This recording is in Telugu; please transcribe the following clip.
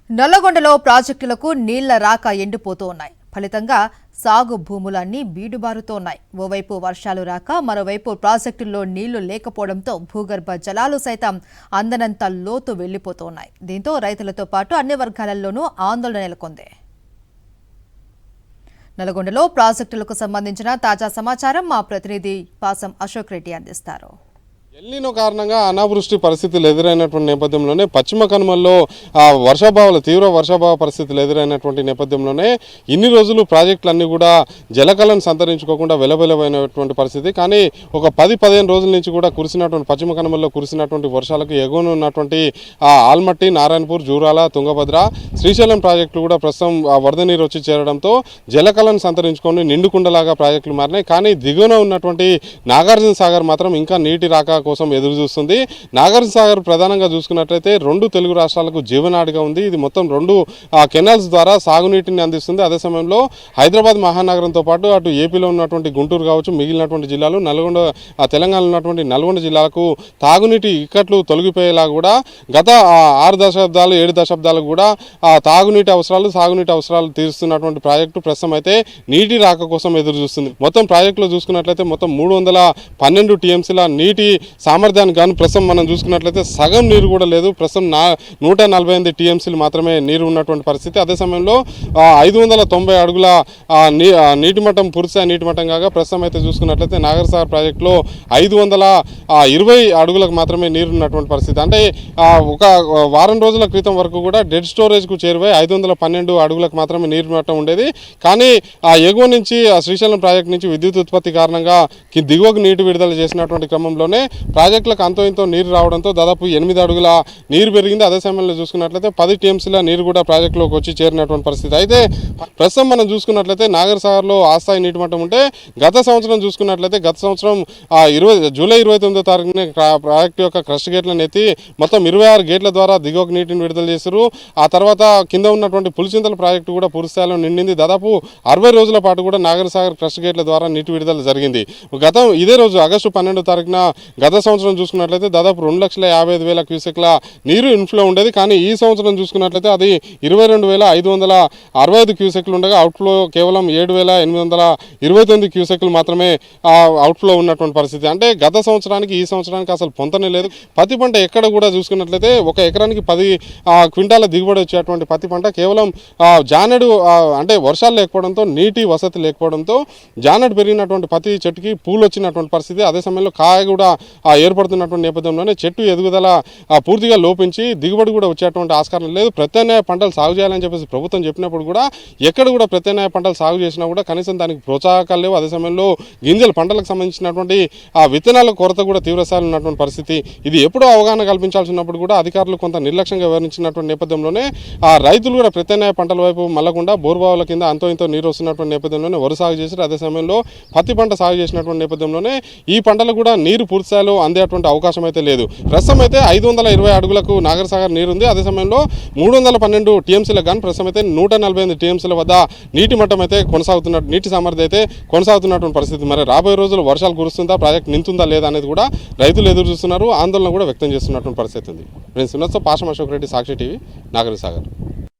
నల్లగొండలో ప్రాజెక్టులకు నీళ్ల రాక ఎండిపోతూ ఉన్నాయి. ఫలితంగా సాగు భూములన్నీ బీడుబారుతోన్నాయి. ఓవైపు వర్షాలు రాక మరోవైపు ప్రాజెక్టుల్లో నీళ్లు లేకపోవడంతో భూగర్భ జలాలు సైతం అందనంత లోతు వెళ్లిపోతున్నాయి. దీంతో రైతులతో పాటు అన్ని వర్గాలలోనూ ఆందోళన నెలకొంది. నల్లగొండలో ప్రాజెక్టులకు సంబంధించిన తాజా సమాచారం మా ప్రతినిధి పాసం అశోక్ రెడ్డి అందిస్తారు. ఎల్నినో కారణంగా అనావృష్టి పరిస్థితులు ఎదురైనటువంటి నేపథ్యంలోనే పశ్చిమ కనుమల్లో తీవ్ర వర్షాభావ పరిస్థితులు ఎదురైనటువంటి నేపథ్యంలోనే ఇన్ని రోజులు ప్రాజెక్టులన్నీ కూడా జలకళను సంతరించుకోకుండా వెలవెలవైనటువంటి పరిస్థితి. కానీ ఒక 10-15 రోజుల నుంచి కూడా పశ్చిమ కనుమల్లో కురిసినటువంటి వర్షాలకు ఎగువన ఉన్నటువంటి ఆల్మట్టి, నారాయణపూర్, జూరాల, తుంగభద్ర, శ్రీశైలం ప్రాజెక్టులు కూడా ప్రస్తుతం వరద నీరు వచ్చి చేరడంతో జలకళను సంతరించుకొని నిండుకుండలాగా ప్రాజెక్టులు మారినాయి. కానీ దిగువన ఉన్నటువంటి నాగార్జున సాగర్ మాత్రం ఇంకా నీటి రాక కోసం ఎదురు చూస్తుంది. నాగార్జున సాగర్ ప్రధానంగా చూసుకున్నట్లయితే 2 తెలుగు రాష్ట్రాలకు జీవనాడిగా ఉంది. ఇది మొత్తం 2 కెనాల్స్ ద్వారా సాగునీటిని అందిస్తుంది. అదే సమయంలో హైదరాబాద్ మహానగరంతో పాటు అటు ఏపీలో ఉన్నటువంటి గుంటూరు కావచ్చు, మిగిలినటువంటి జిల్లాలు, తెలంగాణలో ఉన్నటువంటి నల్గొండ జిల్లాలకు తాగునీటి ఇక్కట్లు తొలగిపోయేలా కూడా గత 6 దశాబ్దాలు 7 దశాబ్దాలకు కూడా సాగునీటి అవసరాలు తీరుస్తున్నటువంటి ప్రాజెక్టు ప్రస్తుతం అయితే నీటి రాక కోసం ఎదురు చూస్తుంది. మొత్తం ప్రాజెక్టులో చూసుకున్నట్లయితే మొత్తం 312 టీఎంసీల నీటి సామర్థ్యాన్ని కానీ ప్రస్తుతం మనం చూసుకున్నట్లయితే సగం నీరు కూడా లేదు. ప్రస్తుతం 148 టీఎంసీలు మాత్రమే నీరు ఉన్నటువంటి పరిస్థితి. అదే సమయంలో 590 అడుగుల నీటి మట్టం పూర్తిస్థాయి నీటి మట్టం కాగా ప్రస్తుతం అయితే చూసుకున్నట్లయితే నాగర్సాగర్ ప్రాజెక్టులో 520 అడుగులకు మాత్రమే నీరు ఉన్నటువంటి పరిస్థితి. అంటే ఒక వారం రోజుల క్రితం వరకు కూడా డెడ్ స్టోరేజ్కు చేరువై 512 అడుగులకు మాత్రమే నీరు మట్టం ఉండేది. కానీ ఎగువ నుంచి శ్రీశైలం ప్రాజెక్టు నుంచి విద్యుత్ ఉత్పత్తి కారణంగా దిగువకు నీటి విడుదల చేసినటువంటి క్రమంలోనే ప్రాజెక్టులకు అంతో ఇంతో నీరు రావడంతో దాదాపు 8 అడుగుల నీరు పెరిగింది. అదే సమయంలో చూసుకున్నట్లయితే 10 టీఎంసీల నీరు కూడా ప్రాజెక్టులోకి వచ్చి చేరినటువంటి పరిస్థితి. అయితే ప్రస్తుతం మనం చూసుకున్నట్లయితే నాగర్సాగర్లో ఆస్థాయి నీటి మట్టం ఉంటే గత సంవత్సరం జూలై 29వ తారీఖున ప్రాజెక్టు యొక్క క్రస్ట్ గేట్లను ఎత్తి మొత్తం 26 గేట్ల ద్వారా దిగువకు నీటిని విడుదల చేశారు. ఆ తర్వాత కింద ఉన్నటువంటి పులిచింతల ప్రాజెక్టు కూడా పూర్తిస్థాయిలో నిండింది. దాదాపు 60 రోజుల పాటు కూడా నాగర్సాగర్ క్రస్ట్ గేట్ల ద్వారా నీటి విడుదల జరిగింది. ఇదే రోజు ఆగస్టు 12వ తారీఖున గత సంవత్సరం చూసుకున్నట్లయితే దాదాపు 2,55,000 క్యూసెక్ల నీరు ఇన్ఫ్లో ఉండేది. కానీ ఈ సంవత్సరం చూసుకున్నట్లయితే అది 22,565 క్యూసెక్లు ఉండగా అవుట్ఫ్లో కేవలం 7,829 క్యూసెక్లు మాత్రమే అవుట్ఫ్లో ఉన్నటువంటి పరిస్థితి. అంటే గత సంవత్సరానికి ఈ సంవత్సరానికి అసలు పొంతనే లేదు. పత్తి పంట ఎక్కడ కూడా చూసుకున్నట్లయితే ఒక ఎకరానికి 10 క్వింటాల దిగుబడి వచ్చేటువంటి పత్తి పంట కేవలం జానెడు అంటే వర్షాలు లేకపోవడంతో నీటి వసతి లేకపోవడంతో జానెడు పెరిగినటువంటి పత్తి చెట్టుకి పూలు వచ్చినటువంటి పరిస్థితి. అదే సమయంలో కాయ కూడా ఏర్పడుతున్నటువంటి నేపథ్యంలోనే చెట్టు ఎదుగుదల పూర్తిగా లోపించి దిగుబడి కూడా వచ్చేటువంటి ఆస్కారం లేదు. ప్రత్యామ్నాయ పంటలు సాగు చేయాలని చెప్పేసి ప్రభుత్వం చెప్పినప్పుడు కూడా ఎక్కడ కూడా ప్రత్యామ్నాయ పంటలు సాగు చేసినా కూడా కనీసం దానికి ప్రోత్సాహకాలు లేవు. అదే సమయంలో పంటలకు సంబంధించినటువంటి విత్తనాల కొరత కూడా తీవ్రస్థాయిలో ఉన్నటువంటి పరిస్థితి. ఇది ఎప్పుడో అవగాహన కల్పించాల్సి ఉన్నప్పుడు కూడా అధికారులు కొంత నిర్లక్ష్యంగా వివరించినటువంటి నేపథ్యంలోనే రైతులు కూడా ప్రత్యామ్నాయ పంటల వైపు మళ్ళకుండా బోర్బావుల కింద అంతో ఇంతో నీరు వస్తున్నటువంటి నేపథ్యంలోనే వరి సాగు చేశారు. అదే సమయంలో పత్తి పంట సాగు చేసినటువంటి నేపథ్యంలోనే ఈ పంటలు కూడా నీరు పూర్తిస్థాయిలో అందేటువంటి అవకాశం అయితే లేదు. ప్రస్తుతం అయితే 520 అడుగులకు నాగర్సాగర్ నీరు ఉంది. అదే సమయంలో 312 టీఎంసీలకు కానీ ప్రస్తుతం అయితే 148 టీఎంసీల వద్ద నీటి మట్టం అయితే నీటి సామర్థ్యం అయితే కొనసాగుతున్నటువంటి పరిస్థితి. మరి రాబోయే రోజులు వర్షాలు కురుస్తుందా, ప్రాజెక్ట్ నింతుందా లేదా అనేది కూడా రైతులు ఎదురు చూస్తున్నారు, ఆందోళన కూడా వ్యక్తం చేస్తున్నటువంటి పరిస్థితి ఉంది. నేను పాసం అశోక్ రెడ్డి, సాక్షి టీవీ, నాగర్సాగర్.